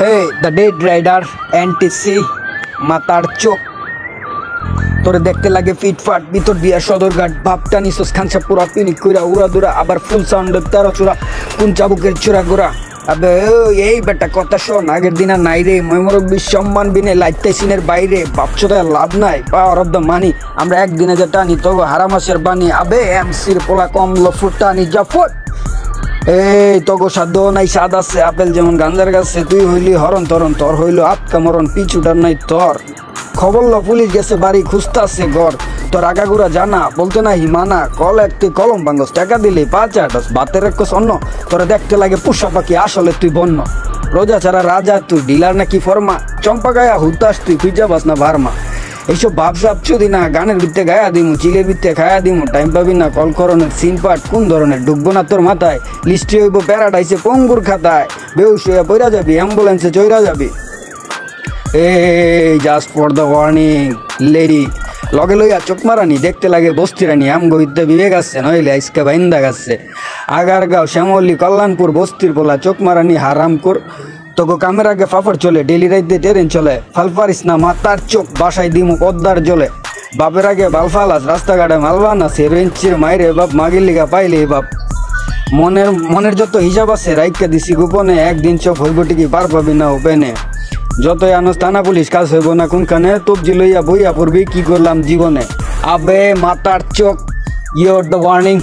hey the dead rider এনটিসি মাতার চোখ তোরে দেখতে লাগে ফিটফাট ভিতর দিয়া সদরঘাট ভাবটা নিছস খানসা পুরা পিনিক কইরা উড়া দুরা আবার ফুল সাউন্ড তারা চূড়া কোন চাবুকের চূড়া গোড়া আবে এই বেটা কথা শোন আগের দিন আর নাই রে ময়মরব্বী সম্মান বিনে লাইতে সিনের বাইরে বাপচোদা লাভ নাই পাওয়ার অফ দ্য মানি আমরা একদিনে যে টানি তবু হারামাসের বানি আবে এমসির পোলা কমলো ফুটানি যা ফুট এই তগো সাধ্য নাই স্বাদ আছে আপেল যেমন গাঞ্জার গাছে তুই হইলি হরণ তরণ তোর হইল আটকা মরণ পিছুটার নাই তোর খবর ল পুলিশ গেছে বাড়ি খুঁজতাছে ঘর তোর আগাগুড়া জানা বলতে না হিমানা কল একটি কলম ভাঙ্গস টাকা দিলে 5-8 বাতের এক অন্য তোরা দেখতে লাগে পুষা পাখি আসলে তুই বন্য রোজা ছাড়া রাজা তুই ডিলার নাকি ফরমা চম্পা গায়া হুতাস তুই খুঁজা বাস না ভারমা এইসব ভাবসাব চুদি না গানের ভিত্তে গায়া দিমু চিলের ভিত্তে খায়া দিমু টাইম পাবি না কল করণের সিন পার্ট কোন ধরনের ডুববো না তোর মাথায় লিস্টে হইব প্যারাডাইসে পঙ্গুর খাতায় বেউস হইয়া বইরা যাবি অ্যাম্বুলেন্সে চইরা যাবি এই just for the warning lady লগে লইয়া চোখ মারানি দেখতে লাগে বস্তিরানি আমগো বিদ্যা বিবেক আছে নইলে আইসকা বাইন্দা গাছে আগারগাঁও শ্যামলী কল্যাণপুর বস্তির বলা চোখ মারানি হারাম কর তোকে কামের আগে ফাফড় চলে ডেলি রাইতে ট্রেন চলে ফাল পারিস না মাতার চোখ বাসায় দিমু পদ্মার জলে বাপের আগে বালফালাস রাস্তাঘাটে মালবানা সে রেঞ্চির মাইরে বাপ মাগির লিগা পাইলে বাপ মনের যত হিসাব আছে রাইকা দিছি গোপনে একদিন চোখ হইব টিকি পার পাবি না ওপেনে যতই আনস থানা পুলিশ কাজ হইব না কোনখানে তবজি লইয়া বইয়া পড়বি কি করলাম জীবনে আবে মাতার চোখ ইউর দ্য ওয়ার্নিং